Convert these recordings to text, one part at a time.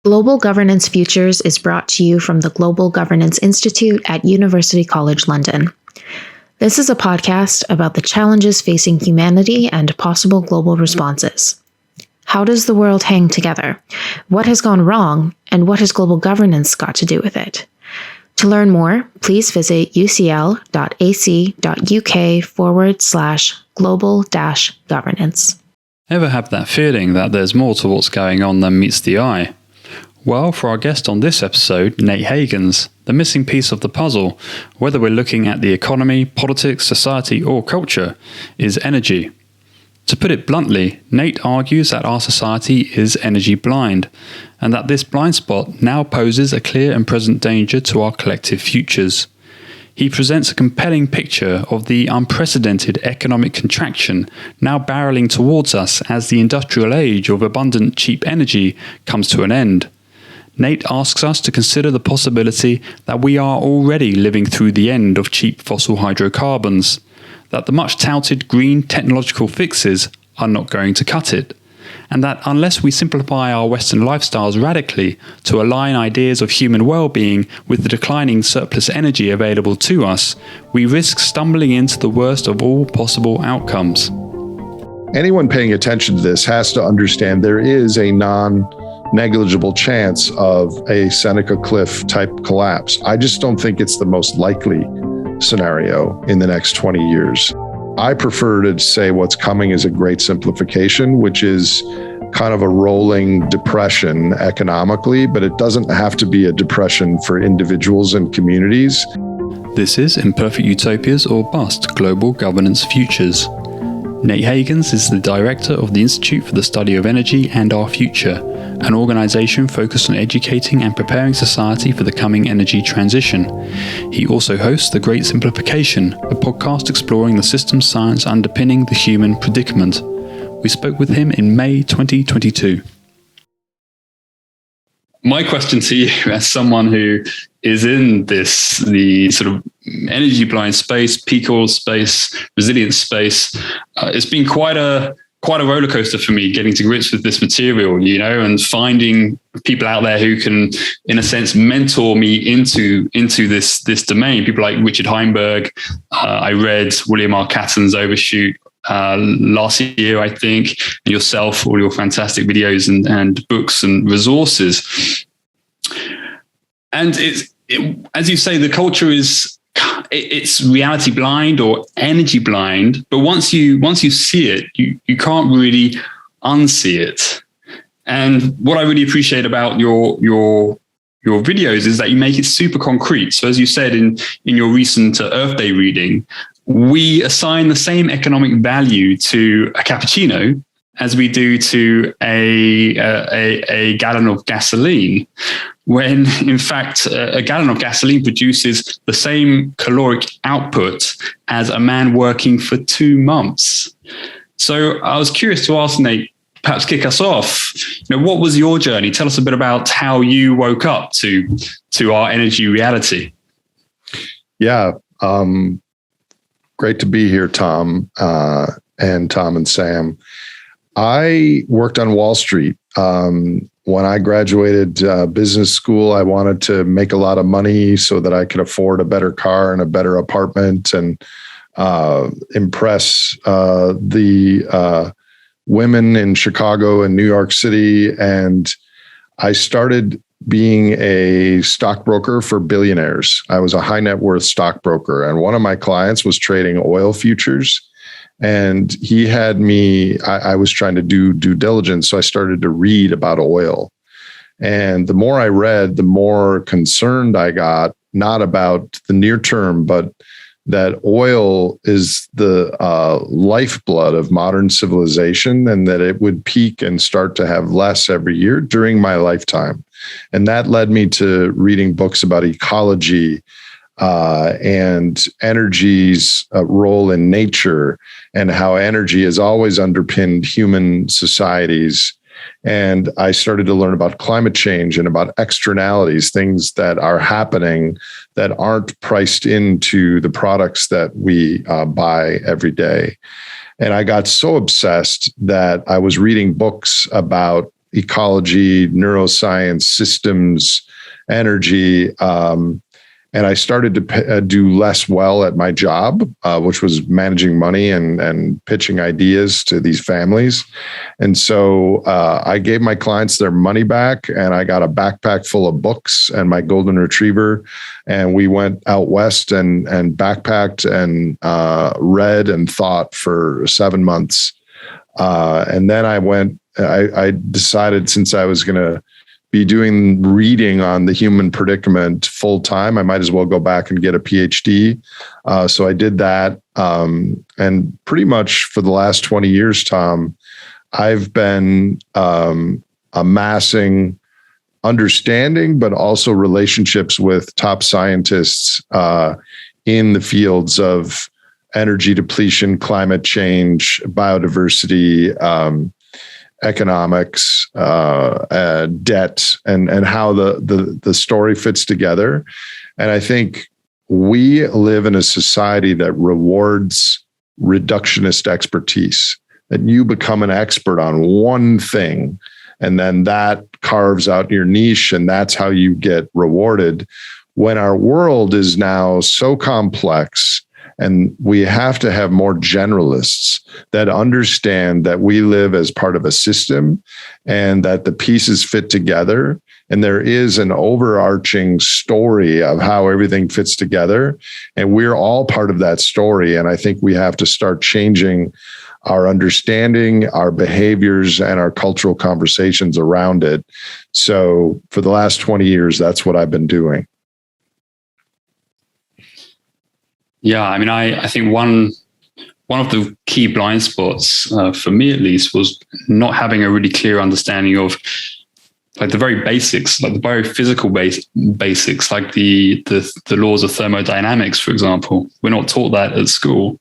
Global Governance Futures is brought to you from the Global Governance Institute at University College London. This is a podcast about the challenges facing humanity and possible global responses. How does the world hang together? What has gone wrong? And what has global governance got to do with it? To learn more, please visit ucl.ac.uk/global-governance. Ever have that feeling that there's more to what's going on than meets the eye? Well, for our guest on this episode, Nate Hagens, the missing piece of the puzzle, whether we're looking at the economy, politics, society, or culture, is energy. To put it bluntly, Nate argues that our society is energy blind, and that this blind spot now poses a clear and present danger to our collective futures. He presents a compelling picture of the unprecedented economic contraction now barreling towards us as the industrial age of abundant cheap energy comes to an end. Nate asks us to consider the possibility that we are already living through the end of cheap fossil hydrocarbons, that the much touted green technological fixes are not going to cut it, and that unless we simplify our Western lifestyles radically to align ideas of human well-being with the declining surplus energy available to us, we risk stumbling into the worst of all possible outcomes. Anyone paying attention to this has to understand there is a non-negligible chance of a Seneca Cliff type collapse. I just don't think it's the most likely scenario in the next 20 years. I prefer to say what's coming is a great simplification, which is kind of a rolling depression economically, but it doesn't have to be a depression for individuals and communities. This is Imperfect Utopias or Bust Global Governance Futures. Nate Hagens is the director of the Institute for the Study of Energy and Our Future, an organisation focused on educating and preparing society for the coming energy transition. He also hosts the Great Simplification, a podcast exploring the system science underpinning the human predicament. We spoke with him in May 2022. My question to you, as someone who is in the sort of energy blind space, peak oil space, resilience space, it's been quite a roller coaster for me getting to grips with this material, and finding people out there who can, in a sense, mentor me into this domain. People like Richard Heinberg. I read William R. Catton's Overshoot last year, I think, and yourself, all your fantastic videos and books and resources. And as you say, the culture it's reality blind or energy blind, but once you see it, you can't really unsee it. And what I really appreciate about your videos is that you make it super concrete. So as you said in your recent Earth Day reading, we assign the same economic value to a cappuccino as we do to a gallon of gasoline, when in fact a gallon of gasoline produces the same caloric output as a man working for 2 months. So I was curious to ask Nate, perhaps kick us off. What was your journey? Tell us a bit about how you woke up to our energy reality. Yeah. Great to be here, Tom, and Tom and Sam. I worked on Wall Street. When I graduated business school, I wanted to make a lot of money so that I could afford a better car and a better apartment and impress the women in Chicago and New York City. And I started being a stockbroker for billionaires. I was a high net worth stockbroker, and one of my clients was trading oil futures. And he had me, I was trying to do due diligence. So I started to read about oil. And the more I read, the more concerned I got, not about the near term, but that oil is the lifeblood of modern civilization, and that it would peak and start to have less every year during my lifetime. And that led me to reading books about ecology and energy's role in nature, and how energy has always underpinned human societies. And I started to learn about climate change and about externalities, things that are happening that aren't priced into the products that we buy every day. And I got so obsessed that I was reading books about ecology, neuroscience, systems, energy. And I started to do less well at my job, which was managing money and pitching ideas to these families. And so I gave my clients their money back, and I got a backpack full of books and my golden retriever. And we went out west and backpacked and read and thought for 7 months. And then I decided, since I was going to be doing reading on the human predicament full time, I might as well go back and get a Ph.D. So I did that. And pretty much for the last 20 years, Tom, I've been amassing understanding, but also relationships with top scientists in the fields of energy depletion, climate change, biodiversity, economics, debt, and how the story fits together. And I think we live in a society that rewards reductionist expertise, that you become an expert on one thing, and then that carves out your niche, and that's how you get rewarded. When our world is now so complex, and we have to have more generalists that understand that we live as part of a system and that the pieces fit together. And there is an overarching story of how everything fits together. And we're all part of that story. And I think we have to start changing our understanding, our behaviors, and our cultural conversations around it. So for the last 20 years, that's what I've been doing. Yeah, I mean, I think one of the key blind spots for me, at least, was not having a really clear understanding of like the very basics, like the biophysical basics, like the laws of thermodynamics, for example. We're not taught that at school,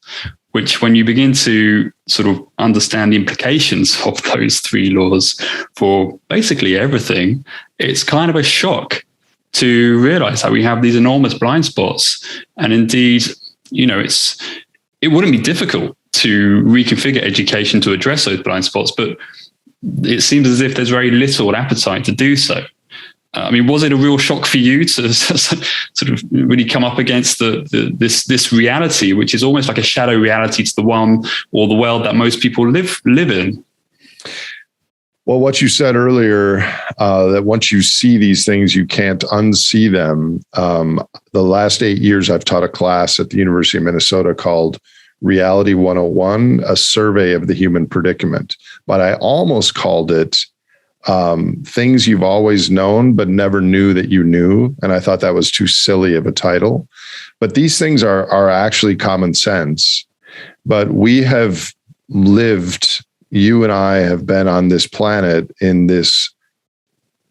which when you begin to sort of understand the implications of those three laws for basically everything, it's kind of a shock to realize that we have these enormous blind spots. And indeed, you know, it wouldn't be difficult to reconfigure education to address those blind spots, but it seems as if there's very little appetite to do so. I mean, was it a real shock for you to sort of really come up against this reality, which is almost like a shadow reality to the one or the world that most people live in? Well, what you said earlier, that once you see these things, you can't unsee them. The last 8 years, I've taught a class at the University of Minnesota called Reality 101, a survey of the human predicament. But I almost called it things you've always known, but never knew that you knew. And I thought that was too silly of a title. But these things are actually common sense. But we have lived, you and I have been on this planet in this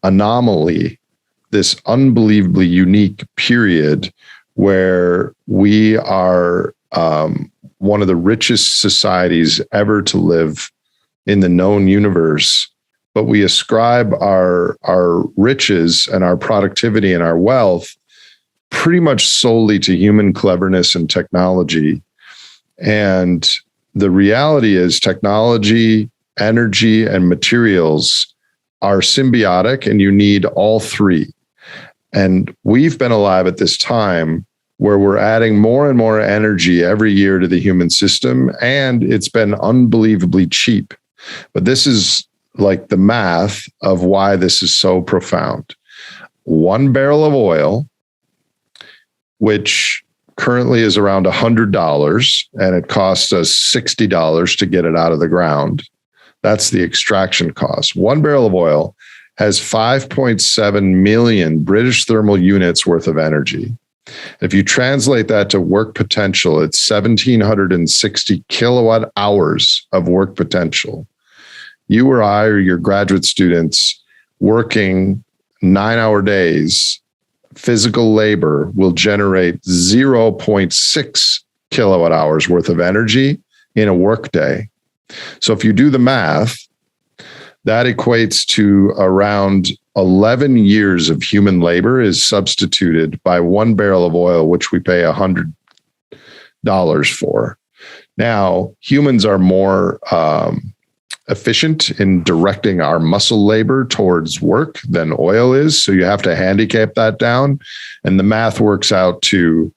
anomaly, this unbelievably unique period where we are one of the richest societies ever to live in the known universe. But we ascribe our riches and our productivity and our wealth pretty much solely to human cleverness and technology. And the reality is technology, energy, and materials are symbiotic, and you need all three. And we've been alive at this time where we're adding more and more energy every year to the human system, and it's been unbelievably cheap. But this is like the math of why this is so profound. 1 barrel of oil, which currently is around $100, and it costs us $60 to get it out of the ground. That's the extraction cost. 1 barrel of oil has 5.7 million British thermal units worth of energy. If you translate that to work potential, it's 1,760 kilowatt hours of work potential. You or I or your graduate students working 9-hour days, physical labor will generate 0.6 kilowatt hours worth of energy in a workday. So if you do the math, that equates to around 11 years of human labor is substituted by 1 barrel of oil, which we pay $100 for. Now, humans are more efficient in directing our muscle labor towards work than oil is. So you have to handicap that down. And the math works out to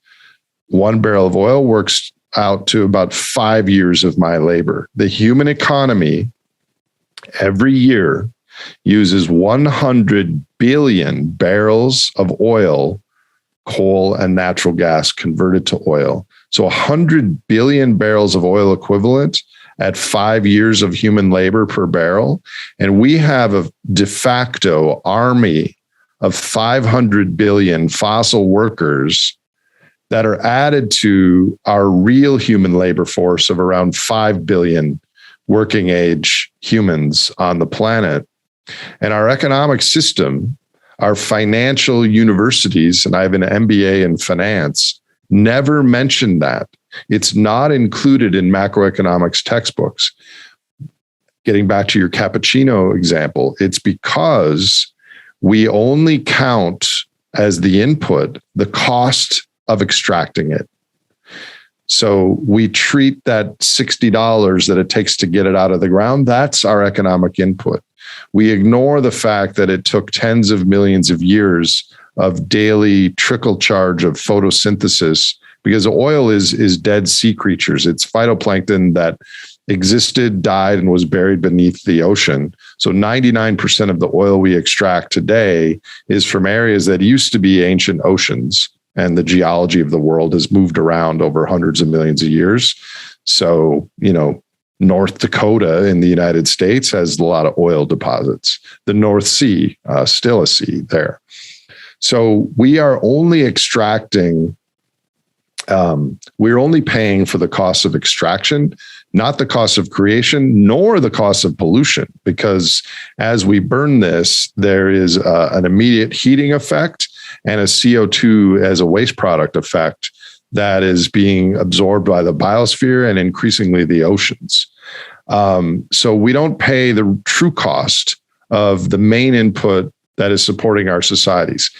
1 barrel of oil works out to about 5 years of my labor. The human economy every year uses 100 billion barrels of oil, coal, and natural gas converted to oil. So 100 billion barrels of oil equivalent at 5 years of human labor per barrel. And we have a de facto army of 500 billion fossil workers that are added to our real human labor force of around 5 billion working age humans on the planet. And our economic system, our financial universities, and I have an MBA in finance, never mentioned that. It's not included in macroeconomics textbooks. Getting back to your cappuccino example, it's because we only count as the input the cost of extracting it. So we treat that $60 that it takes to get it out of the ground, that's our economic input. We ignore the fact that it took tens of millions of years of daily trickle charge of photosynthesis, because oil is dead sea creatures. It's phytoplankton that existed, died, and was buried beneath the ocean. So 99% of the oil we extract today is from areas that used to be ancient oceans. And the geology of the world has moved around over hundreds of millions of years. So, North Dakota in the United States has a lot of oil deposits. The North Sea, still a sea there. So we are only extracting, we're only paying for the cost of extraction, not the cost of creation, nor the cost of pollution, because as we burn this, there is an immediate heating effect and a CO2 as a waste product effect that is being absorbed by the biosphere and increasingly the oceans. So we don't pay the true cost of the main input that is supporting our societies,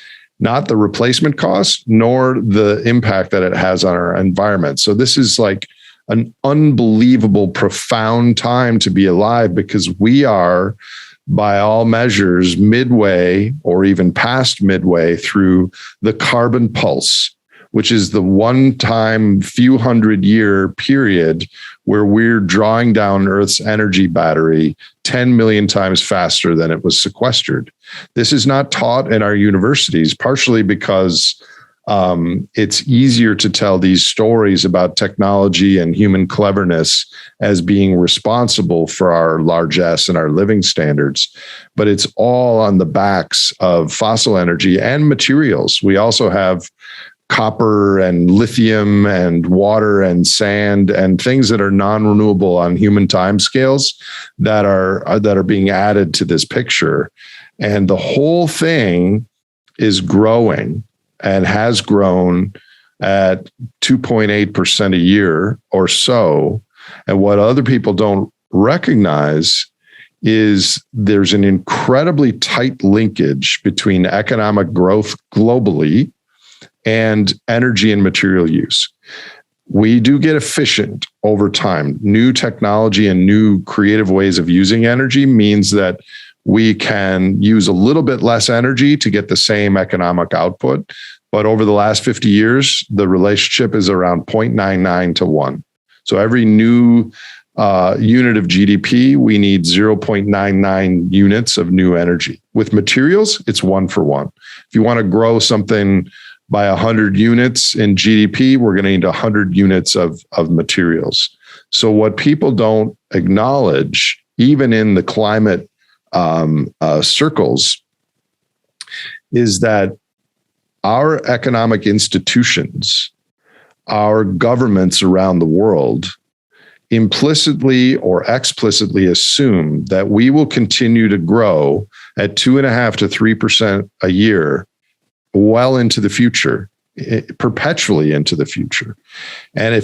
not the replacement cost, nor the impact that it has on our environment. So this is like an unbelievable, profound time to be alive, because we are, by all measures, midway or even past midway through the carbon pulse, which is the one-time few hundred-year period where we're drawing down Earth's energy battery 10 million times faster than it was sequestered. This is not taught in our universities, partially because it's easier to tell these stories about technology and human cleverness as being responsible for our largesse and our living standards. But it's all on the backs of fossil energy and materials. We also have copper and lithium and water and sand and things that are non-renewable on human timescales that are being added to this picture. And the whole thing is growing and has grown at 2.8% a year or so. And what other people don't recognize is there's an incredibly tight linkage between economic growth globally and energy and material use. We do get efficient over time. New technology and new creative ways of using energy means that we can use a little bit less energy to get the same economic output. But over the last 50 years, the relationship is around 0.99 to 1. So every new unit of GDP, we need 0.99 units of new energy. With materials, it's 1 for 1. If you want to grow something by 100 units in GDP, we're going to need 100 units of materials. So what people don't acknowledge, even in the climate circles, is that our economic institutions, our governments around the world, implicitly or explicitly assume that we will continue to grow at 2.5% to 3% a year well into the future, perpetually into the future. And if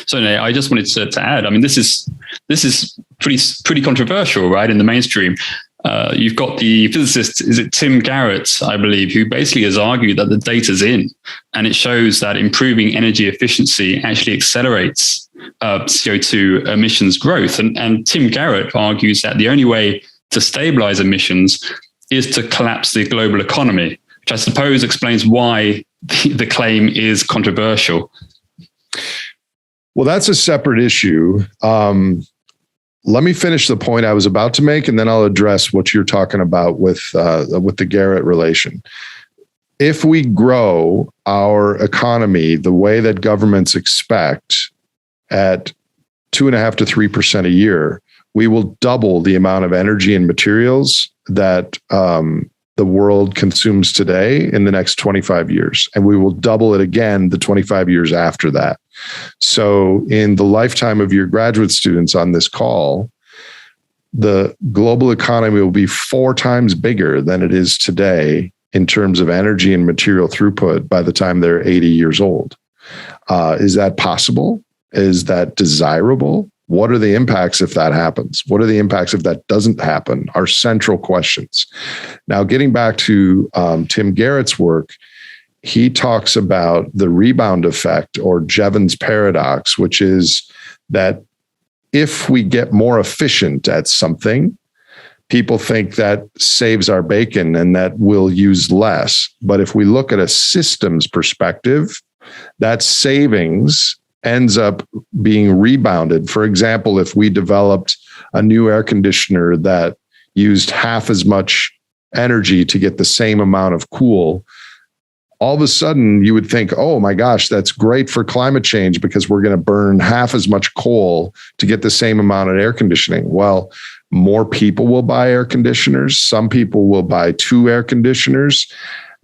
so Nate, I just wanted to add, I mean, this is pretty controversial, right? In the mainstream, you've got the physicist, is it Tim Garrett, I believe, who basically has argued that the data's in, and it shows that improving energy efficiency actually accelerates CO2 emissions growth. And Tim Garrett argues that the only way to stabilize emissions is to collapse the global economy, which I suppose explains why the claim is controversial. Well, that's a separate issue. Let me finish the point I was about to make, and then I'll address what you're talking about with the Garrett relation. If we grow our economy the way that governments expect at 2.5% to 3% a year, we will double the amount of energy and materials that the world consumes today in the next 25 years. And we will double it again the 25 years after that. So in the lifetime of your graduate students on this call, the global economy will be 4 times bigger than it is today in terms of energy and material throughput by the time they're 80 years old. Is that possible? Is that desirable? What are the impacts if that happens? What are the impacts if that doesn't happen? Are central questions. Now, getting back to Tim Garrett's work, he talks about the rebound effect, or Jevons paradox, which is that if we get more efficient at something, people think that saves our bacon and that we'll use less. But if we look at a systems perspective, that savings ends up being rebounded. For example, if we developed a new air conditioner that used half as much energy to get the same amount of cool, all of a sudden you would think, oh my gosh, that's great for climate change because we're going to burn half as much coal to get the same amount of air conditioning. Well, more people will buy air conditioners. Some people will buy 2 air conditioners.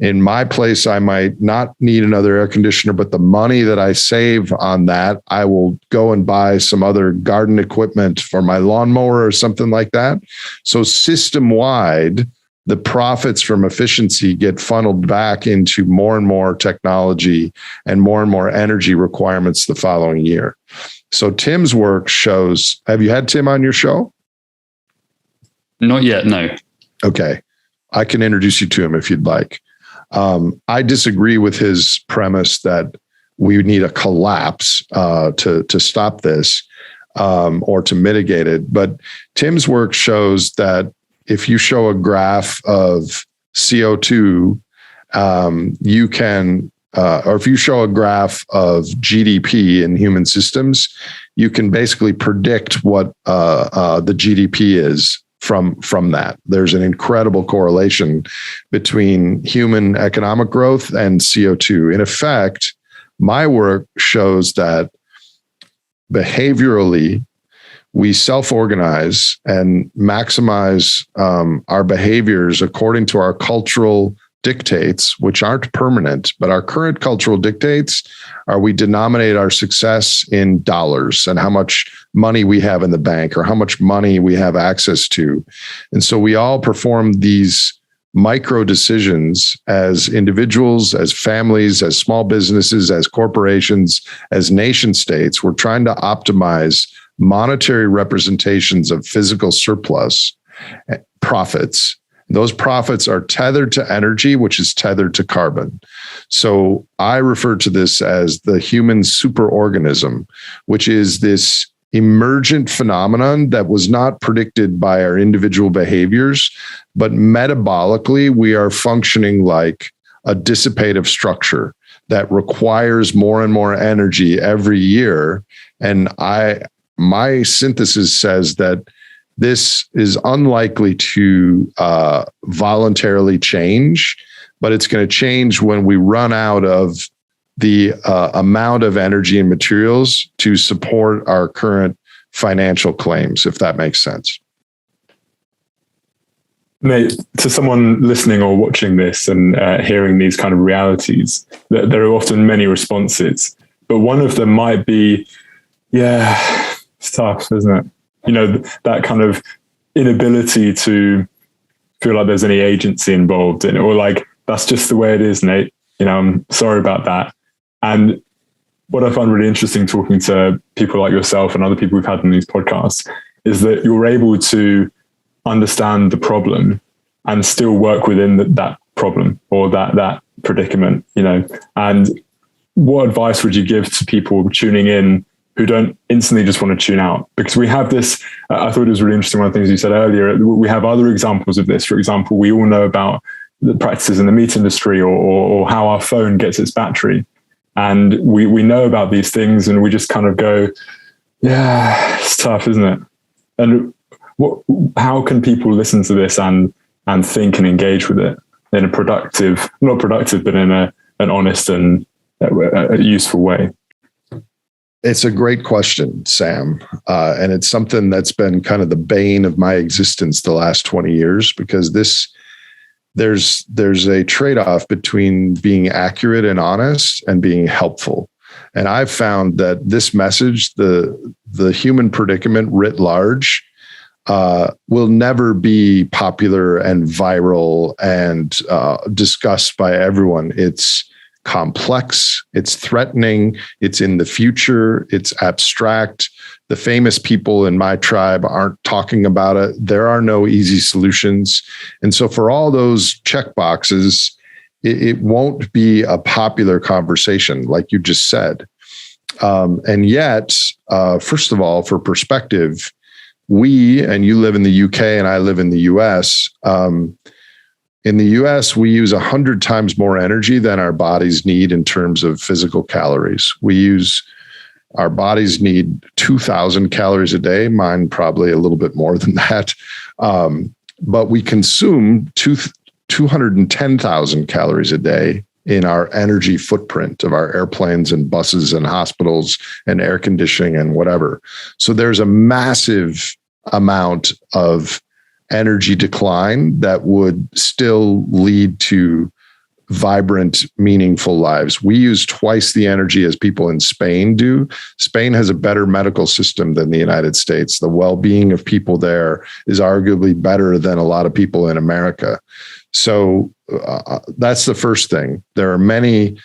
In my place, I might not need another air conditioner, but the money that I save on that, I will go and buy some other garden equipment for my lawnmower or something like that. So system-wide, the profits from efficiency get funneled back into more and more technology and more energy requirements the following year. So Tim's work shows, have you had Tim on your show? Not yet, no. Okay. I can introduce you to him if you'd like. I disagree with his premise that we need a collapse to stop this or to mitigate it. But Tim's work shows that if you show a graph of CO2, you can, or if you show a graph of GDP in human systems, you can basically predict what the GDP is from that. There's an incredible correlation between human economic growth and CO2. In effect, my work shows that behaviorally, we self-organize and maximize our behaviors according to our cultural dictates, which aren't permanent, but our current cultural dictates are we denominate our success in dollars and how much money we have in the bank or how much money we have access to. And so we all perform these micro decisions as individuals, as families, as small businesses, as corporations, as nation states. We're trying to optimize monetary representations of physical surplus profits. Those profits are tethered to energy, which is tethered to carbon. So I refer to this as the human superorganism, which is this emergent phenomenon that was not predicted by our individual behaviors, but metabolically, we are functioning like a dissipative structure that requires more and more energy every year. And my synthesis says that this is unlikely to voluntarily change, but it's going to change when we run out of the amount of energy and materials to support our current financial claims, if that makes sense. Nate, to someone listening or watching this and hearing these kind of realities, there are often many responses, but one of them might be, yeah, it's tough, isn't it? You know, that kind of inability to feel like there's any agency involved in it, or like, that's just the way it is, Nate. You know, I'm sorry about that. And what I find really interesting talking to people like yourself and other people we've had on these podcasts is that you're able to understand the problem and still work within that problem or that predicament, you know. And what advice would you give to people tuning in who don't instantly just want to tune out. Because we have this, I thought it was really interesting, one of the things you said earlier, we have other examples of this. For example, we all know about the practices in the meat industry, or how our phone gets its battery. And we know about these things, and we just kind of go, yeah, it's tough, isn't it? And how can people listen to this and think and engage with it in a productive, not productive, but in an honest and a useful way? It's a great question, Sam. And it's something that's been kind of the bane of my existence the last 20 years, because there's a trade-off between being accurate and honest and being helpful. And I've found that this message, the human predicament writ large, will never be popular and viral and discussed by everyone. It's complex, it's threatening, it's in the future, it's abstract. The famous people in my tribe aren't talking about it. There are no easy solutions. And so for all those check boxes, it won't be a popular conversation, like you just said. And yet, first of all, for perspective, and you live in the UK and I live in the US. In the US, we use 100 times more energy than our bodies need in terms of physical calories. Our bodies need 2,000 calories a day, mine probably a little bit more than that. But we consume 210,000 calories a day in our energy footprint of our airplanes and buses and hospitals and air conditioning and whatever. So there's a massive amount of energy decline that would still lead to vibrant, meaningful lives. We use twice the energy as people in Spain do. Spain has a better medical system than the United States. The well-being of people there is arguably better than a lot of people in America. So that's the first thing. There are many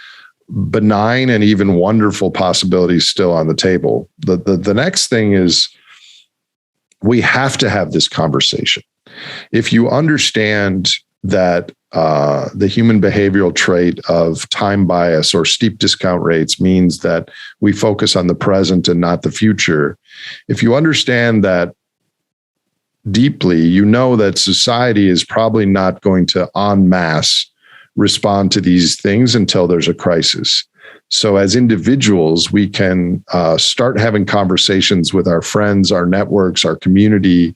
benign and even wonderful possibilities still on the table. The next thing is we have to have this conversation. If you understand that the human behavioral trait of time bias or steep discount rates means that we focus on the present and not the future, if you understand that deeply, you know that society is probably not going to en masse respond to these things until there's a crisis. So as individuals, we can start having conversations with our friends, our networks, our community,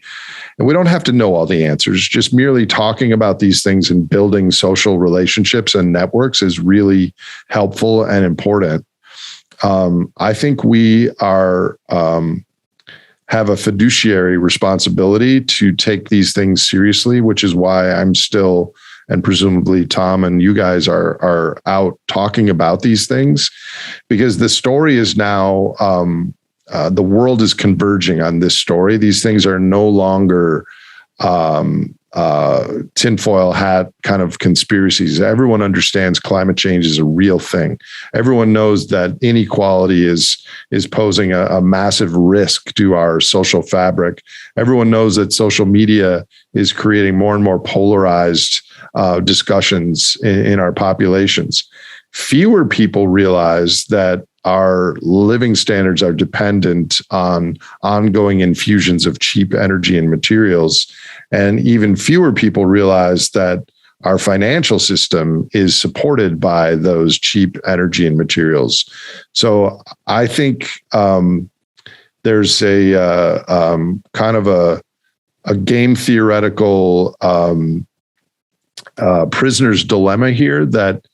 and we don't have to know all the answers. Just merely talking about these things and building social relationships and networks is really helpful and important. I think we have a fiduciary responsibility to take these things seriously, which is why I'm still, and presumably Tom and you guys are out talking about these things, because the story is now, the world is converging on this story. These things are no longer tinfoil hat kind of conspiracies. Everyone understands climate change is a real thing. Everyone knows that inequality is posing a massive risk to our social fabric. Everyone knows that social media is creating more and more polarized discussions in our populations. Fewer people realize that our living standards are dependent on ongoing infusions of cheap energy and materials. And even fewer people realize that our financial system is supported by those cheap energy and materials. So I think there's a kind of a game theoretical prisoner's dilemma here, that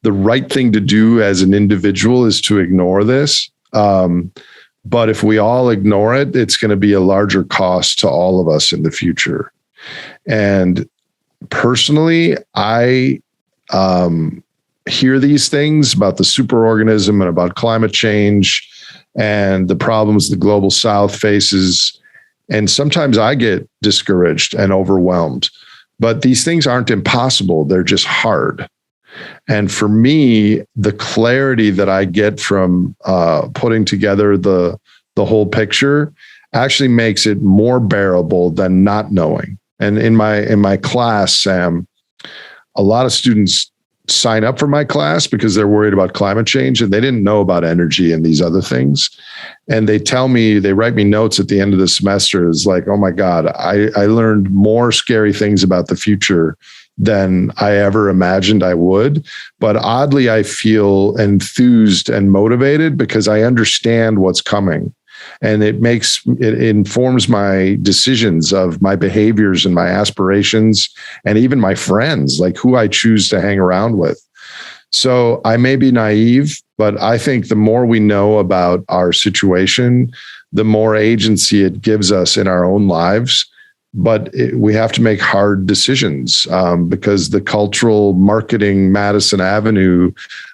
the right thing to do as an individual is to ignore this. But if we all ignore it, it's going to be a larger cost to all of us in the future. And personally, I hear these things about the superorganism and about climate change and the problems the global South faces. And sometimes I get discouraged and overwhelmed. But these things aren't impossible. They're just hard. And for me, the clarity that I get from putting together the whole picture actually makes it more bearable than not knowing. And in my class, Sam, a lot of students sign up for my class because they're worried about climate change and they didn't know about energy and these other things. And they write me notes at the end of the semester. It's like, oh my God, I learned more scary things about the future than I ever imagined I would. But oddly, I feel enthused and motivated because I understand what's coming. And it informs my decisions of my behaviors and my aspirations and even my friends, like who I choose to hang around with. So I may be naive, but I think the more we know about our situation, the more agency it gives us in our own lives. But we have to make hard decisions because the cultural marketing Madison Avenue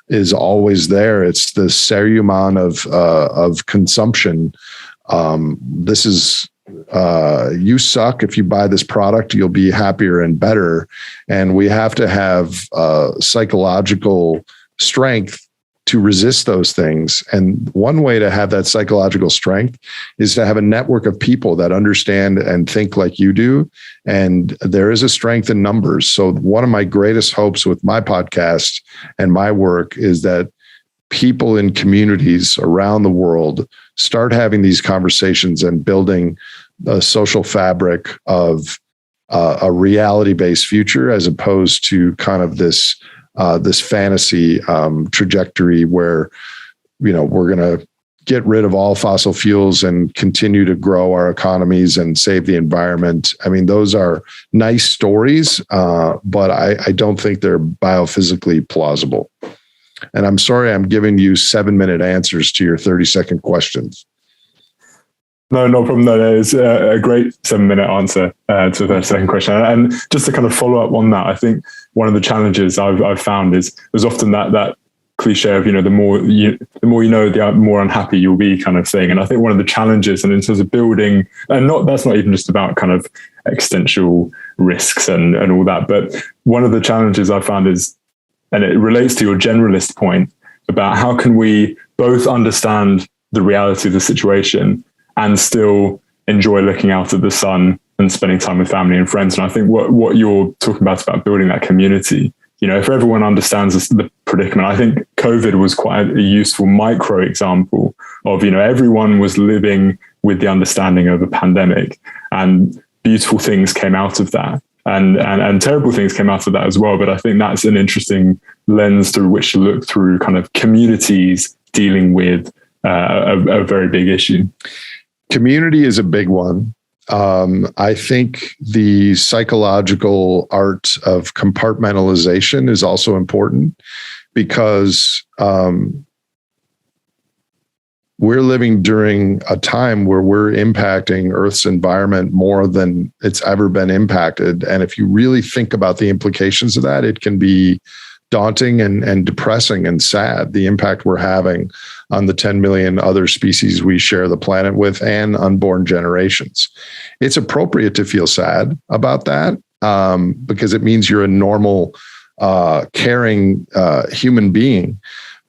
is always there. It's the sermon of consumption. This is you suck. If you buy this product, you'll be happier and better. And we have to have psychological strength to resist those things. And one way to have that psychological strength is to have a network of people that understand and think like you do. And there is a strength in numbers. So one of my greatest hopes with my podcast and my work is that people in communities around the world start having these conversations and building a social fabric of a reality-based future, as opposed to kind of this fantasy trajectory where, we're going to get rid of all fossil fuels and continue to grow our economies and save the environment. I mean, those are nice stories, but I don't think they're biophysically plausible. And I'm sorry, I'm giving you 7-minute answers to your 30-second questions. No problem. No, it's a great 7-minute answer to the second question. And just to kind of follow up on that, I think one of the challenges I've found is there's often that cliche of, the more you know, the more unhappy you'll be kind of thing. And I think one of the challenges, and in terms of building, that's not even just about kind of existential risks and all that, but one of the challenges I found is, and it relates to your generalist point about how can we both understand the reality of the situation and still enjoy looking out at the sun and spending time with family and friends. And I think what you're talking about building that community, if everyone understands the predicament, I think COVID was quite a useful micro example of, everyone was living with the understanding of a pandemic, and beautiful things came out of that. And terrible things came out of that as well. But I think that's an interesting lens through which to look through kind of communities dealing with a very big issue. Community is a big one. I think the psychological art of compartmentalization is also important because we're living during a time where we're impacting Earth's environment more than it's ever been impacted. And if you really think about the implications of that, it can be daunting and depressing and sad, the impact we're having on the 10 million other species we share the planet with and unborn generations. It's appropriate to feel sad about that because it means you're a normal, caring human being.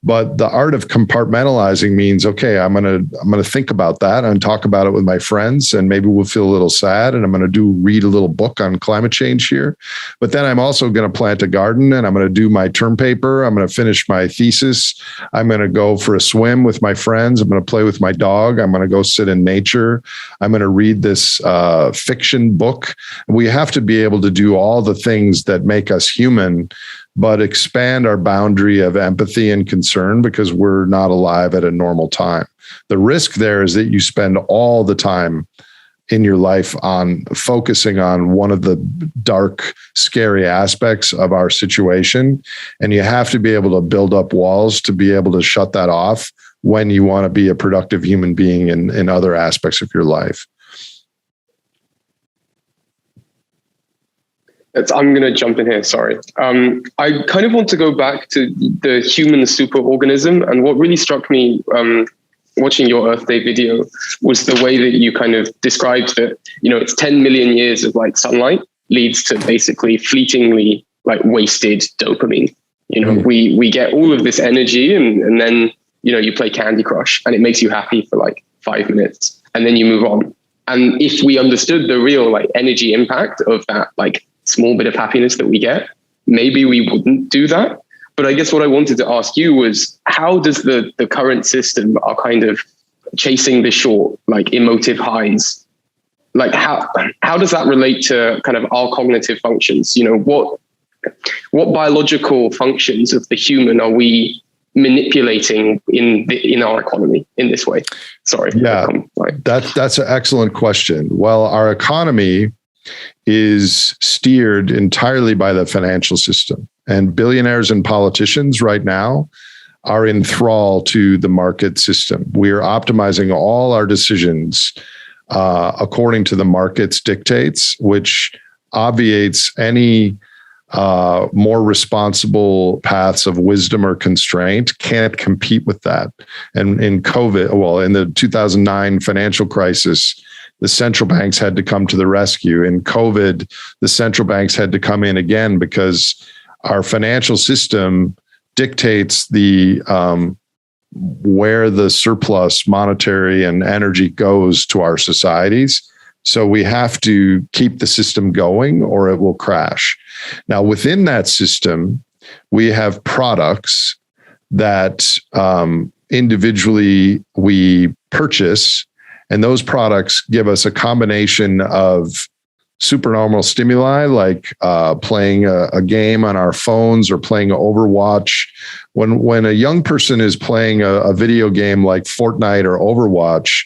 But the art of compartmentalizing means, okay, I'm gonna think about that and talk about it with my friends, and maybe we'll feel a little sad, and I'm gonna read a little book on climate change here. But then I'm also gonna plant a garden, and I'm gonna do my term paper. I'm gonna finish my thesis. I'm gonna go for a swim with my friends. I'm gonna play with my dog. I'm gonna go sit in nature. I'm gonna read this fiction book. We have to be able to do all the things that make us human, but expand our boundary of empathy and concern because we're not alive at a normal time. The risk there is that you spend all the time in your life on focusing on one of the dark, scary aspects of our situation. And you have to be able to build up walls to be able to shut that off when you want to be a productive human being in other aspects of your life. I'm going to jump in here, sorry. I kind of want to go back to the human superorganism. And what really struck me watching your Earth Day video was the way that you kind of described that, it's 10 million years of like sunlight leads to basically fleetingly like wasted dopamine. We get all of this energy and then, you play Candy Crush and it makes you happy for like 5 minutes and then you move on. And if we understood the real like energy impact of that, like small bit of happiness that we get, maybe we wouldn't do that. But I guess what I wanted to ask you was, how does the current system are kind of chasing the short, like emotive highs? Like how does that relate to kind of our cognitive functions? You know, what biological functions of the human are we manipulating in our economy in this way? Sorry. Yeah, that's an excellent question. Well, our economy is steered entirely by the financial system, and billionaires and politicians right now are in thrall to the market system. We are optimizing all our decisions according to the market's dictates, which obviates any more responsible paths of wisdom or constraint. Can't compete with that. And in the 2009 financial crisis, the central banks had to come to the rescue. In COVID, the central banks had to come in again because our financial system dictates the where the surplus monetary and energy goes to our societies. So we have to keep the system going or it will crash. Now, within that system, we have products that individually we purchase, and those products give us a combination of supernormal stimuli, like playing a game on our phones or playing Overwatch. When a young person is playing a video game like Fortnite or Overwatch,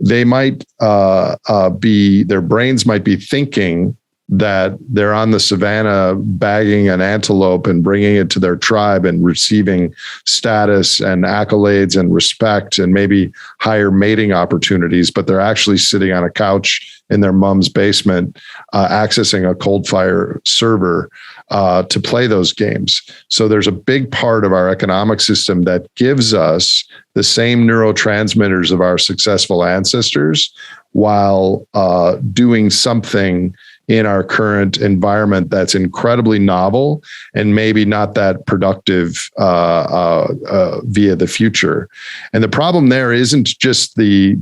they might their brains might be thinking that they're on the savannah bagging an antelope and bringing it to their tribe and receiving status and accolades and respect and maybe higher mating opportunities, but they're actually sitting on a couch in their mom's basement, accessing a cold fire server to play those games. So there's a big part of our economic system that gives us the same neurotransmitters of our successful ancestors while doing something in our current environment that's incredibly novel and maybe not that productive via the future. And the problem there isn't just the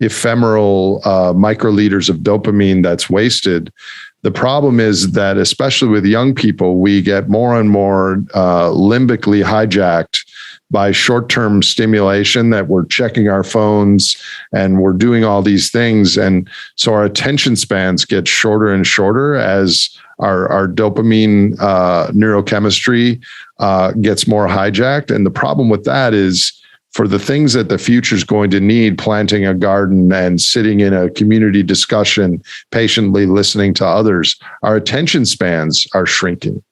ephemeral microliters of dopamine that's wasted. The problem is that, especially with young people, we get more and more limbically hijacked by short-term stimulation, that we're checking our phones and we're doing all these things. And so our attention spans get shorter and shorter as our dopamine neurochemistry gets more hijacked. And the problem with that is, for the things that the future is going to need, planting a garden and sitting in a community discussion, patiently listening to others, our attention spans are shrinking.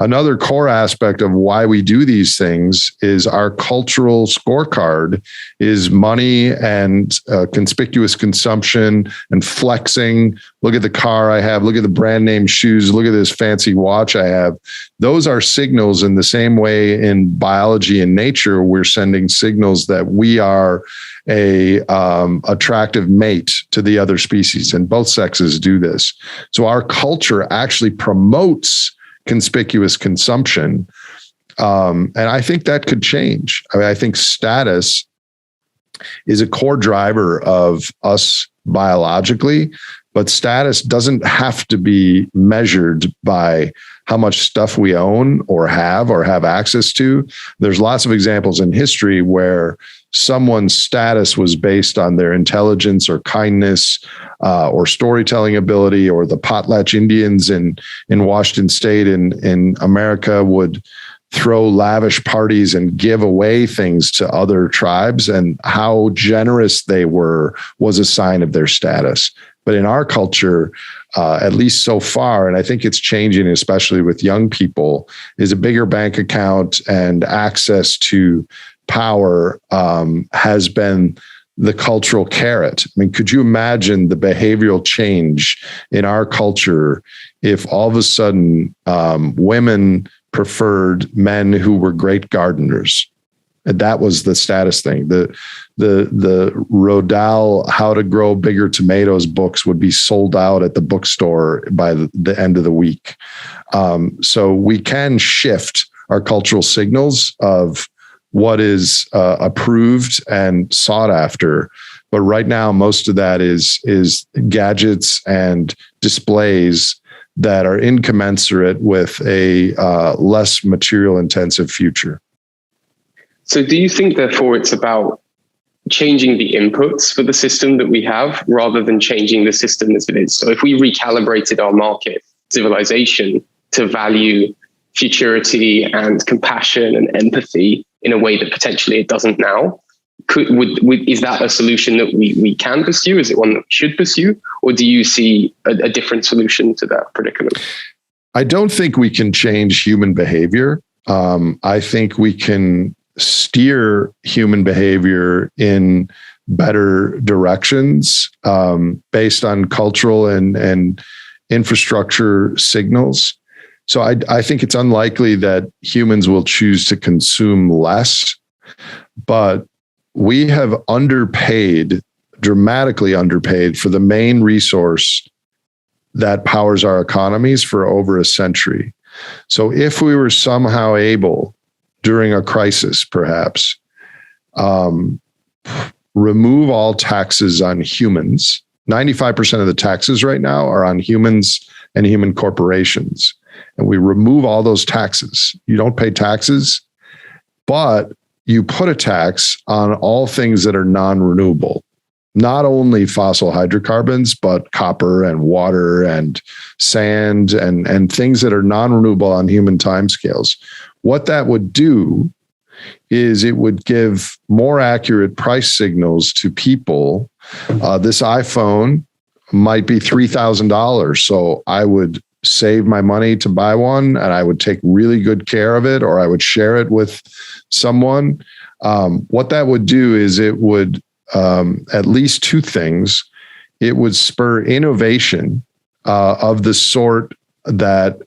Another core aspect of why we do these things is our cultural scorecard is money and conspicuous consumption and flexing. Look at the car I have. Look at the brand name shoes. Look at this fancy watch I have. Those are signals. In the same way in biology and nature, we're sending signals that we are a attractive mate to the other species, and both sexes do this. So our culture actually promotes conspicuous consumption. And I think that could change. I mean, I think status is a core driver of us biologically, but status doesn't have to be measured by how much stuff we own or have access to. There's lots of examples in history where someone's status was based on their intelligence or kindness or storytelling ability, or the Potlatch Indians in Washington State in America would throw lavish parties and give away things to other tribes, and how generous they were was a sign of their status. But in our culture, at least so far, and I think it's changing, especially with young people, is a bigger bank account and access to power has been the cultural carrot. I mean, could you imagine the behavioral change in our culture if all of a sudden women preferred men who were great gardeners? And that was the status thing. The Rodal How to Grow Bigger Tomatoes books would be sold out at the bookstore by the end of the week. So we can shift our cultural signals of what is approved and sought after. But right now, most of that is gadgets and displays that are incommensurate with a less material intensive future. So do you think, therefore, it's about changing the inputs for the system that we have rather than changing the system as it is? So if we recalibrated our market civilization to value futurity and compassion and empathy in a way that potentially it doesn't now, is that a solution that we can pursue? Is it one that we should pursue? Or do you see a different solution to that predicament? I don't think we can change human behavior. I think we can steer human behavior in better directions based on cultural and infrastructure signals. So I think it's unlikely that humans will choose to consume less, but we have dramatically underpaid for the main resource that powers our economies for over a century. So if we were somehow able, during a crisis perhaps, remove all taxes on humans, 95% of the taxes right now are on humans and human corporations. And we remove all those taxes. You don't pay taxes, but you put a tax on all things that are non-renewable, not only fossil hydrocarbons, but copper and water and sand and things that are non-renewable on human timescales. What that would do is it would give more accurate price signals to people. This iPhone might be $3,000. So I would save my money to buy one and I would take really good care of it, or I would share it with someone. What that would do is it would at least two things. It would spur innovation of the sort that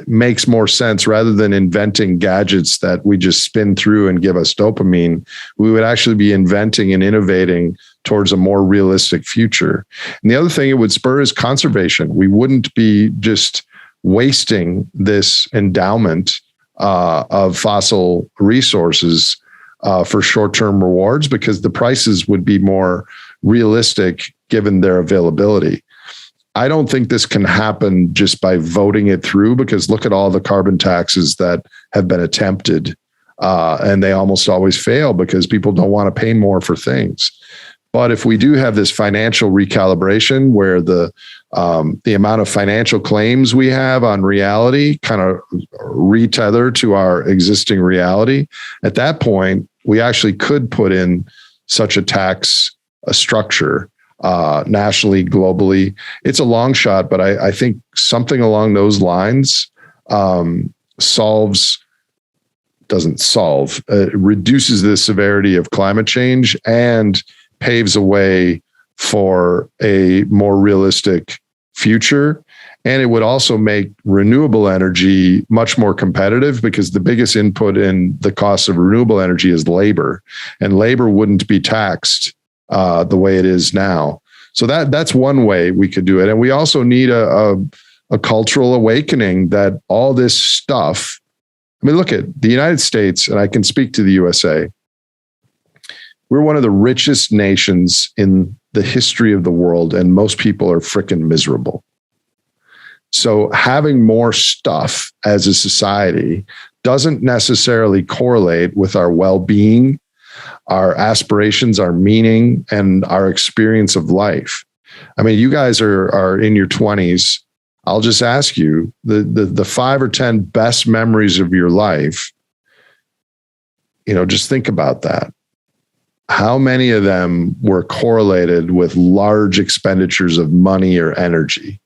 makes more sense. Rather than inventing gadgets that we just spin through and give us dopamine, we would actually be inventing and innovating towards a more realistic future. And the other thing it would spur is conservation. We wouldn't be just wasting this endowment of fossil resources for short-term rewards, because the prices would be more realistic given their availability. I don't think this can happen just by voting it through, because look at all the carbon taxes that have been attempted, and they almost always fail because people don't want to pay more for things. But if we do have this financial recalibration where the amount of financial claims we have on reality kind of retether to our existing reality, at that point, we actually could put in such a tax structure nationally, globally. It's a long shot, but I think something along those lines reduces the severity of climate change and paves a way for a more realistic future. And it would also make renewable energy much more competitive, because the biggest input in the cost of renewable energy is labor, and labor wouldn't be taxed the way it is now. So that's one way we could do it. And we also need a cultural awakening that all this stuff, I mean, look at the United States, and I can speak to the USA. We're one of the richest nations in the history of the world, and most people are freaking miserable. So having more stuff as a society doesn't necessarily correlate with our well-being, our aspirations, our meaning, and our experience of life. I mean, you guys are in your 20s. I'll just ask you, the 5 or 10 best memories of your life, just think about that. How many of them were correlated with large expenditures of money or energy?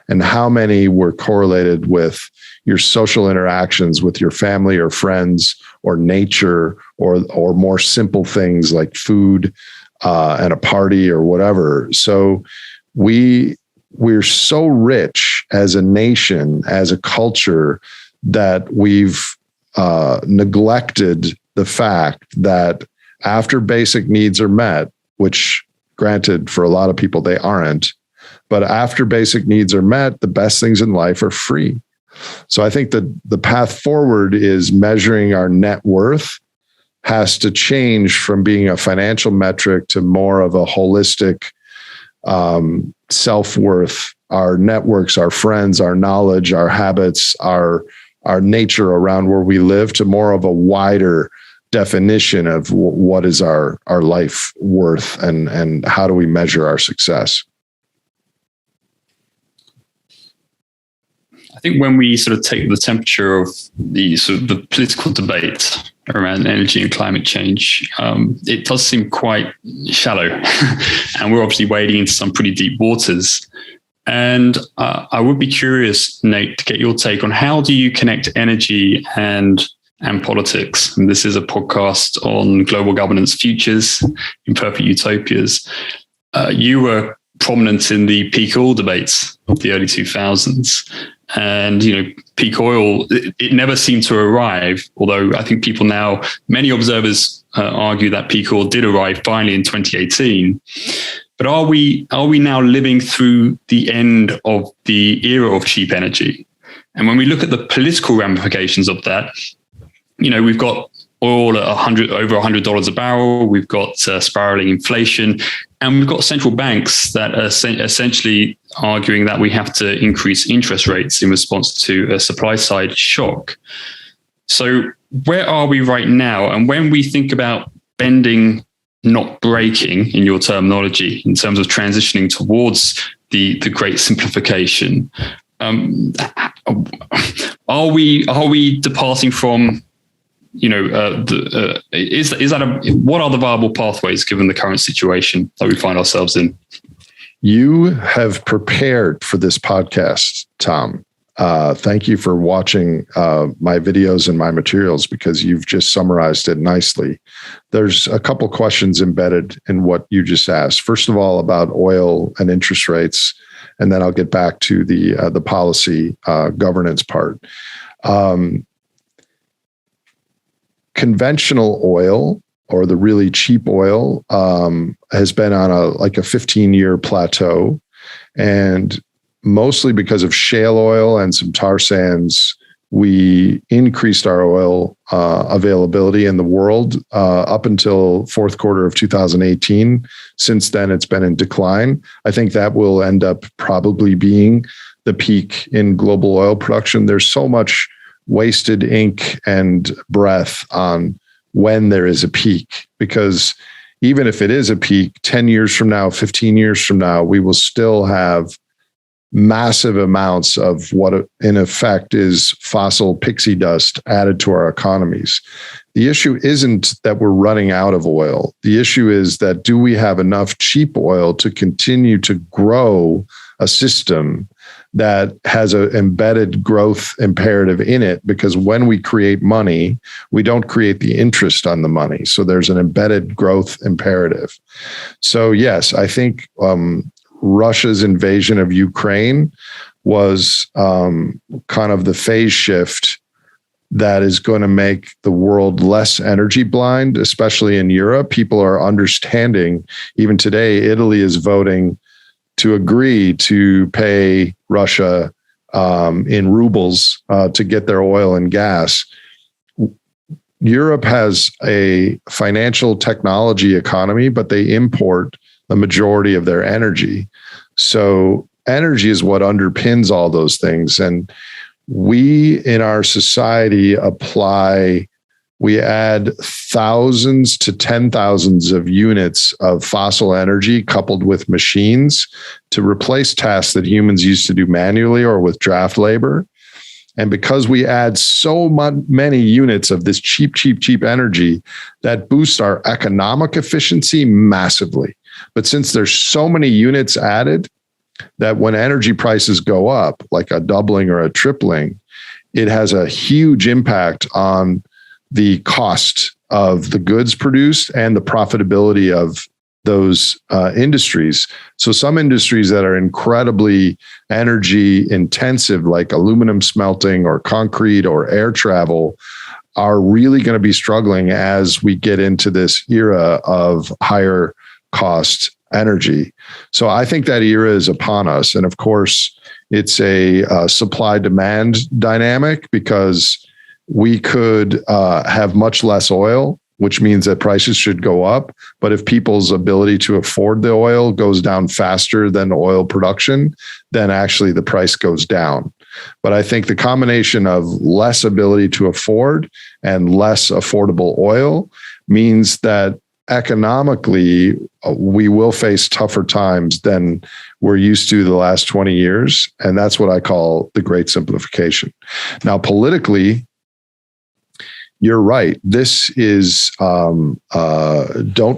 And how many were correlated with your social interactions with your family or friends or nature, or more simple things like food and a party or whatever? So we're so rich as a nation, as a culture, that we've neglected the fact that after basic needs are met, which granted for a lot of people they aren't, but after basic needs are met, the best things in life are free. So I think that the path forward is measuring our net worth has to change from being a financial metric to more of a holistic self-worth our networks, our friends, our knowledge, our habits, our nature around where we live, to more of a wider definition of what is our life worth, and how do we measure our success. I think when we sort of take the temperature of the sort of the political debate around energy and climate change, it does seem quite shallow, and we're obviously wading into some pretty deep waters. And I would be curious, Nate, to get your take on how do you connect energy and politics. And this is a podcast on global governance futures, imperfect utopias. You were prominent in the peak oil debates of the early 2000s. And, peak oil, it never seemed to arrive, although I think many observers argue that peak oil did arrive finally in 2018. But are we now living through the end of the era of cheap energy? And when we look at the political ramifications of that, we've got oil at over $100 a barrel. We've got spiraling inflation, and we've got central banks that are essentially arguing that we have to increase interest rates in response to a supply side shock. So where are we right now? And when we think about bending, not breaking, in your terminology, in terms of transitioning towards the Great Simplification, are we departing from, what are the viable pathways given the current situation that we find ourselves in? You have prepared for this podcast, Tom. Thank you for watching my videos and my materials, because you've just summarized it nicely. There's a couple questions embedded in what you just asked. First of all, about oil and interest rates, and then I'll get back to the policy governance part. Conventional oil, or the really cheap oil, has been on a 15-year plateau, and mostly because of shale oil and some tar sands, we increased our oil availability in the world up until fourth quarter of 2018. Since then, it's been in decline. I think that will end up probably being the peak in global oil production. There's so much wasted ink and breath on when there is a peak, because even if it is a peak, 10 years from now, 15 years from now, we will still have massive amounts of what in effect is fossil pixie dust added to our economies. The issue isn't that we're running out of oil. The issue is that, do we have enough cheap oil to continue to grow a system that has an embedded growth imperative in it? Because when we create money, we don't create the interest on the money. So there's an embedded growth imperative. So yes, I think Russia's invasion of Ukraine was kind of the phase shift that is going to make the world less energy blind, especially in Europe. People are understanding, even today, Italy is voting to agree to pay Russia in rubles to get their oil and gas. Europe has a financial technology economy, but they import the majority of their energy. So energy is what underpins all those things. And we in our society we add thousands to 10,000s of units of fossil energy coupled with machines to replace tasks that humans used to do manually or with draft labor. And because we add so many units of this cheap energy, that boosts our economic efficiency massively. But since there's so many units added, that when energy prices go up, like a doubling or a tripling, it has a huge impact on the cost of the goods produced and the profitability of those industries. So some industries that are incredibly energy intensive, like aluminum smelting or concrete or air travel, are really going to be struggling as we get into this era of higher cost energy. So I think that era is upon us. And of course, it's a supply-demand dynamic, because we could have much less oil, which means that prices should go up. But if people's ability to afford the oil goes down faster than oil production, then actually the price goes down. But I think the combination of less ability to afford and less affordable oil means that economically, we will face tougher times than we're used to the last 20 years. And that's what I call the Great Simplification. Now, politically, you're right. This is don't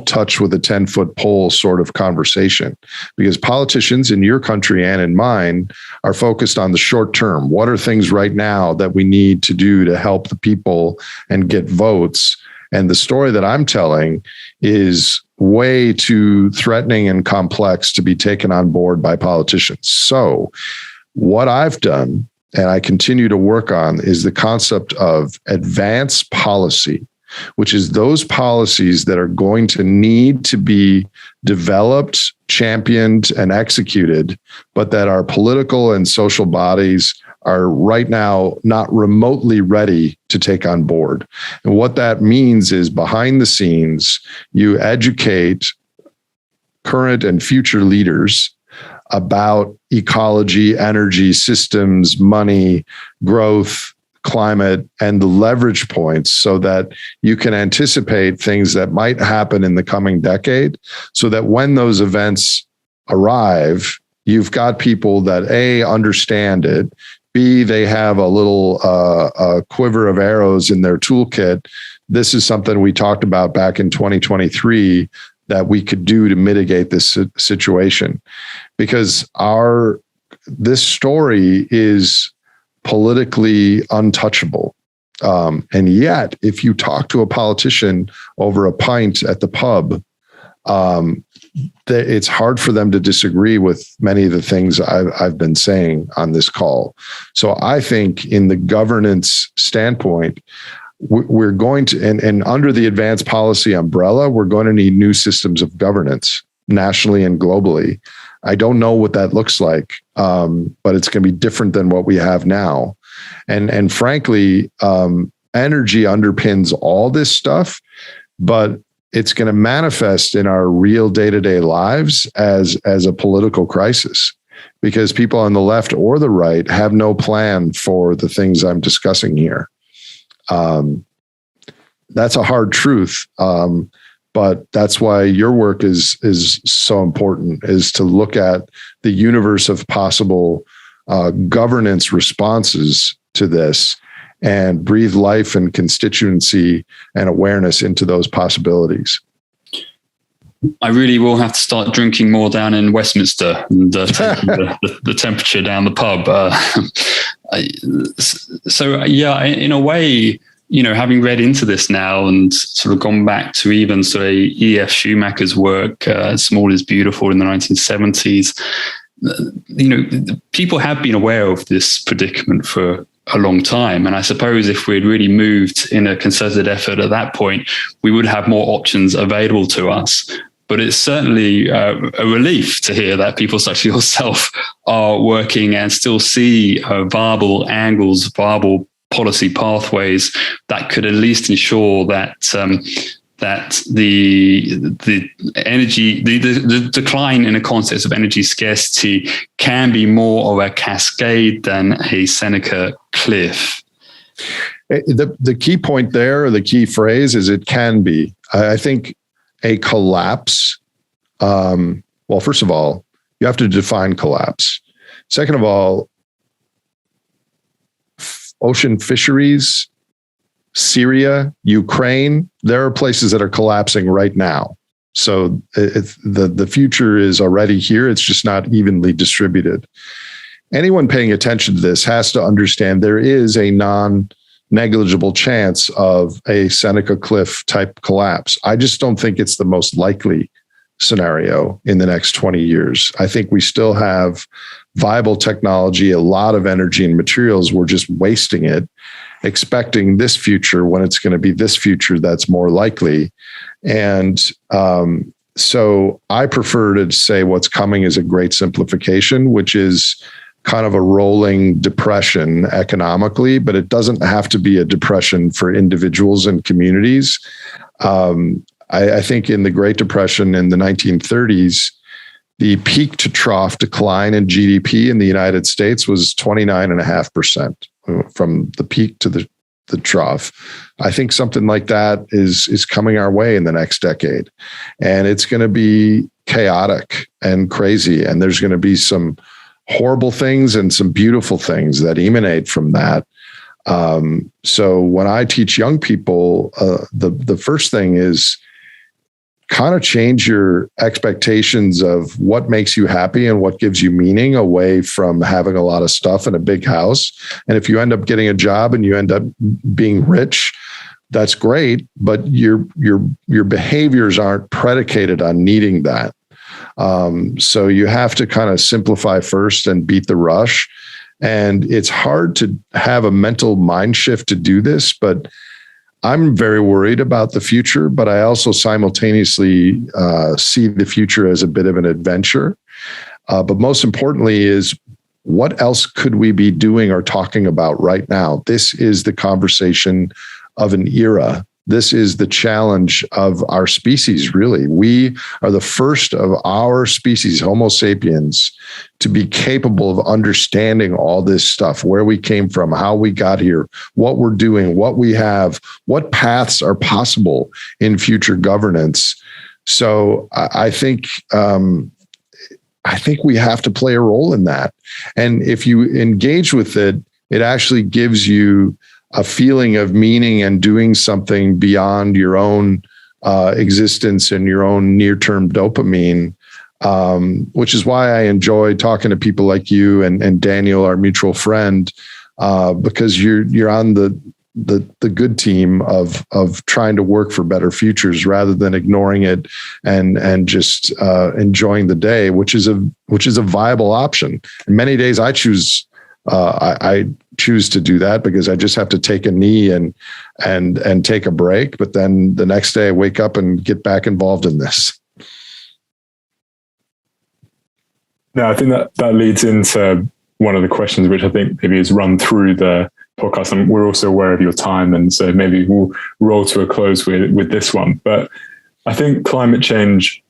touch with a 10-foot pole sort of conversation, because politicians in your country and in mine are focused on the short term. What are things right now that we need to do to help the people and get votes? And the story that I'm telling is way too threatening and complex to be taken on board by politicians. So what I've done, and I continue to work on, is the concept of advanced policy, which is those policies that are going to need to be developed, championed, and executed, but that our political and social bodies are right now not remotely ready to take on board. And what that means is, behind the scenes, you educate current and future leaders about ecology, energy, systems, money, growth, climate, and the leverage points, so that you can anticipate things that might happen in the coming decade, so that when those events arrive, you've got people that A, understand it, B, they have a little quiver of arrows in their toolkit. This is something we talked about back in 2023 that we could do to mitigate this situation, because this story is politically untouchable. And yet, if you talk to a politician over a pint at the pub, it's hard for them to disagree with many of the things I've been saying on this call. So I think, in the governance standpoint, we're going to, and under the advanced policy umbrella, we're going to need new systems of governance nationally and globally. I don't know what that looks like, but it's going to be different than what we have now. And frankly, energy underpins all this stuff, but it's going to manifest in our real day-to-day lives as a political crisis, because people on the left or the right have no plan for the things I'm discussing here. That's a hard truth, but that's why your work is so important, is to look at the universe of possible governance responses to this, and breathe life and constituency and awareness into those possibilities. I really will have to start drinking more down in Westminster and taking the temperature down the pub. So yeah, in a way, having read into this now and sort of gone back to even sort of E.F. Schumacher's work, Small is Beautiful, in the 1970s, people have been aware of this predicament for a long time. And I suppose if we'd really moved in a concerted effort at that point, we would have more options available to us. But it's certainly a relief to hear that people such as yourself are working and still see viable angles, viable policy pathways that could at least ensure that that the decline in a concept of energy scarcity can be more of a cascade than a Seneca cliff. The key point there, or the key phrase, is it can be. I think a collapse. Well, first of all, you have to define collapse. Second of all, ocean fisheries, Syria, Ukraine, there are places that are collapsing right now. So the future is already here. It's just not evenly distributed. Anyone paying attention to this has to understand there is a non-negligible chance of a Seneca cliff type collapse. I just don't think it's the most likely scenario in the next 20 years. I think we still have viable technology, a lot of energy and materials. We're just wasting it, expecting this future when it's going to be this future that's more likely. And so I prefer to say what's coming is a great simplification, which is kind of a rolling depression economically, but it doesn't have to be a depression for individuals and communities. I think in the Great Depression in the 1930s, the peak to trough decline in GDP in the United States was 29.5% from the peak to the trough. I think something like that is coming our way in the next decade. And it's going to be chaotic and crazy. And there's going to be some horrible things and some beautiful things that emanate from that. So when I teach young people, the first thing is kind of change your expectations of what makes you happy and what gives you meaning away from having a lot of stuff in a big house. And if you end up getting a job and you end up being rich, that's great, but your behaviors aren't predicated on needing that. So you have to kind of simplify first and beat the rush. And it's hard to have a mental mind shift to do this, but I'm very worried about the future, but I also simultaneously see the future as a bit of an adventure. But most importantly is, what else could we be doing or talking about right now? This is the conversation of an era. This is the challenge of our species, really. We are the first of our species, Homo sapiens, to be capable of understanding all this stuff, where we came from, how we got here, what we're doing, what we have, what paths are possible in future governance. So I think we have to play a role in that. And if you engage with it, it actually gives you a feeling of meaning and doing something beyond your own existence and your own near-term dopamine, which is why I enjoy talking to people like you and Daniel, our mutual friend, because you're on the good team of trying to work for better futures rather than ignoring it and just enjoying the day, which is a viable option. And many days I choose to do that because I just have to take a knee and take a break. But then the next day I wake up and get back involved in this. No, I think that leads into one of the questions, which I think maybe is run through the podcast. And we're also aware of your time. And so maybe we'll roll to a close with this one. But I think climate change,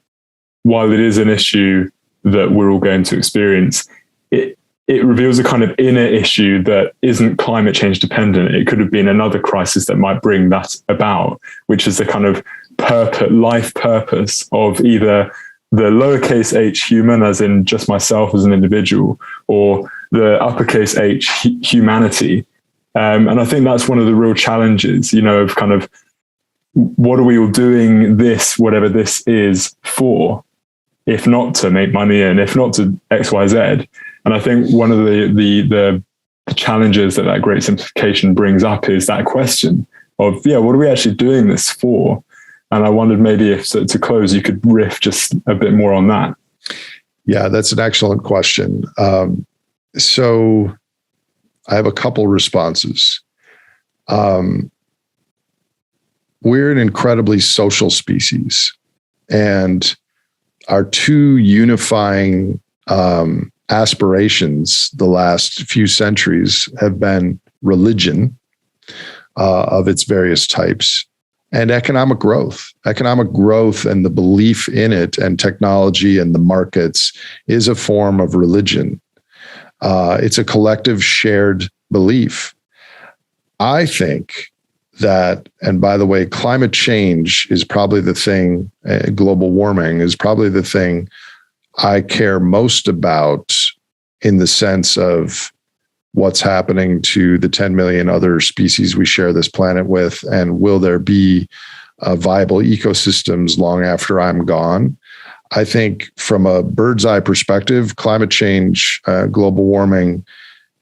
while it is an issue that we're all going to experience, it reveals a kind of inner issue that isn't climate change dependent. It could have been another crisis that might bring that about, which is the kind of life purpose of either the lowercase h human, as in just myself as an individual, or the uppercase H humanity. And I think that's one of the real challenges, of kind of what are we all doing this, whatever this is, for, if not to make money and if not to X, Y, Z. And I think one of the challenges that Great Simplification brings up is that question of, what are we actually doing this for? And I wondered maybe if to close, you could riff just a bit more on that. Yeah, that's an excellent question. So I have a couple responses. We're an incredibly social species, and our two unifying aspirations the last few centuries have been religion of its various types and economic growth. Economic growth and the belief in it and technology and the markets is a form of religion. It's a collective shared belief. I think that, and by the way, climate change is probably the thing, global warming is probably the thing I care most about in the sense of what's happening to the 10 million other species we share this planet with, and will there be viable ecosystems long after I'm gone? I think from a bird's eye perspective, climate change, global warming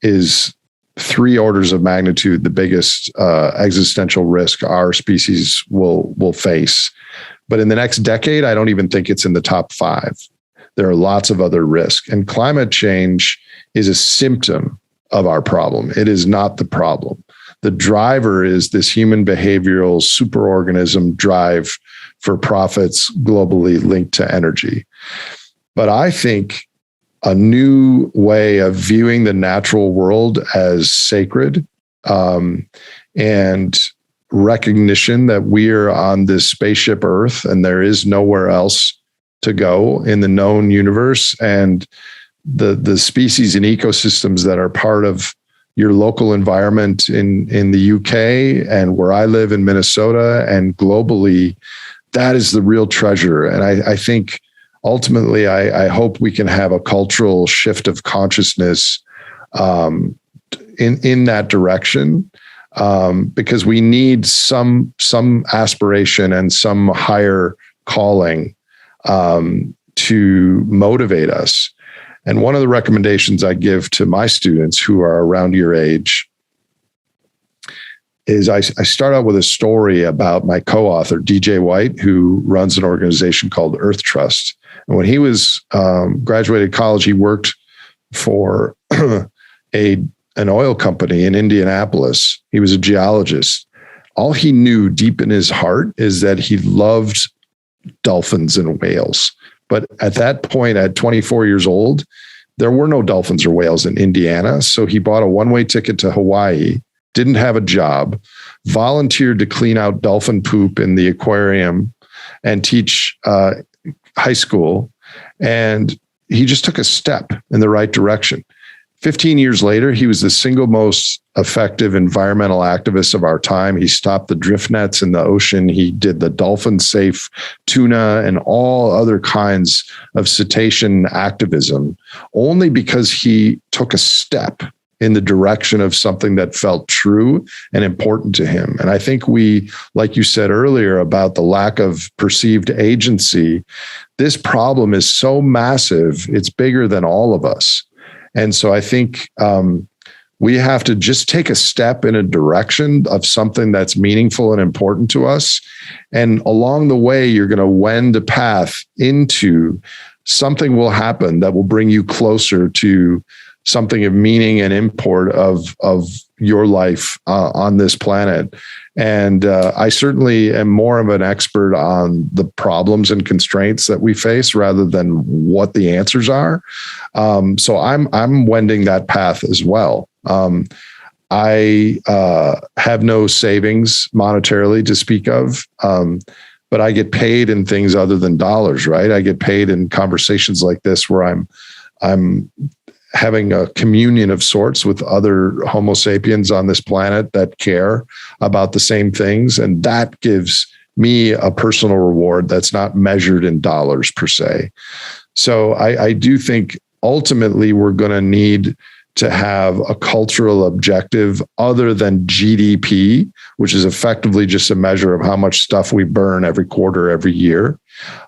is 3 orders of magnitude the biggest existential risk our species will face. But in the next decade, I don't even think it's in the top 5. There are lots of other risks. And climate change is a symptom of our problem. It is not the problem. The driver is this human behavioral superorganism drive for profits globally linked to energy. But I think a new way of viewing the natural world as sacred and recognition that we are on this spaceship Earth and there is nowhere else to go in the known universe, and the species and ecosystems that are part of your local environment in the UK and where I live in Minnesota and globally, that is the real treasure. And I think ultimately, I hope we can have a cultural shift of consciousness in that direction, because we need some aspiration and some higher calling to motivate us. And one of the recommendations I give to my students who are around your age is I start out with a story about my co-author, DJ White, who runs an organization called Earth Trust. And when he was graduated college, he worked for an oil company in Indianapolis. He was a geologist. All he knew deep in his heart is that he loved dolphins and whales. But at that point, at 24 years old, there were no dolphins or whales in Indiana. So he bought a one-way ticket to Hawaii, didn't have a job, volunteered to clean out dolphin poop in the aquarium and teach high school. And he just took a step in the right direction. 15 years later, he was the single most effective environmental activist of our time. He stopped the drift nets in the ocean. He did the dolphin-safe tuna and all other kinds of cetacean activism, only because he took a step in the direction of something that felt true and important to him. And I think we, like you said earlier about the lack of perceived agency, this problem is so massive, it's bigger than all of us. And so I think we have to just take a step in a direction of something that's meaningful and important to us. And along the way, you're going to wend a path into something will happen that will bring you closer to something of meaning and import of your life on this planet. And I certainly am more of an expert on the problems and constraints that we face rather than what the answers are. So I'm wending that path as well. I have no savings monetarily to speak of, but I get paid in things other than dollars, right? I get paid in conversations like this where I'm having a communion of sorts with other Homo sapiens on this planet that care about the same things. And that gives me a personal reward that's not measured in dollars per se. So I do think ultimately we're going to need to have a cultural objective other than GDP, which is effectively just a measure of how much stuff we burn every quarter, every year,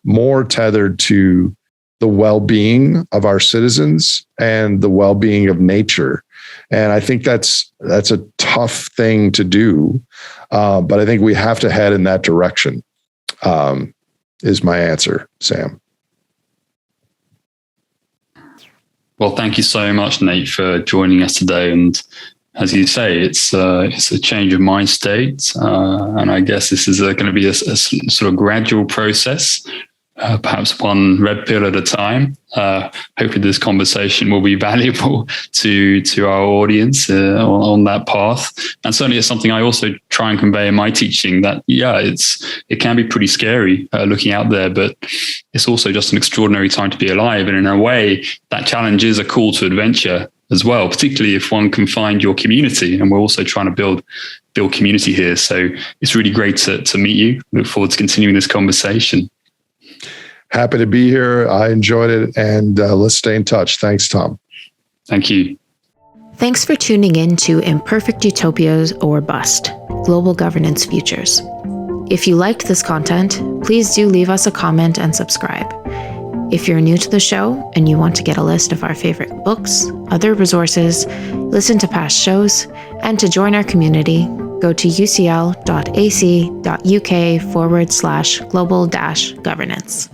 more tethered to the well-being of our citizens and the well-being of nature. And I think that's a tough thing to do, but I think we have to head in that direction, is my answer, Sam. Well, thank you so much, Nate, for joining us today. And as you say, it's a change of mind state. And I guess this is going to be a sort of gradual process. Perhaps one red pill at a time. Hopefully this conversation will be valuable to our audience on that path. And certainly it's something I also try and convey in my teaching that, it can be pretty scary looking out there, but it's also just an extraordinary time to be alive. And in a way, that challenge is a call to adventure as well, particularly if one can find your community. And we're also trying to build community here. So it's really great to meet you. Look forward to continuing this conversation. Happy to be here. I enjoyed it. And let's stay in touch. Thanks, Tom. Thank you. Thanks for tuning in to Imperfect Utopias or Bust, Global Governance Futures. If you liked this content, please do leave us a comment and subscribe. If you're new to the show and you want to get a list of our favorite books, other resources, listen to past shows, and to join our community, go to ucl.ac.uk/global-governance.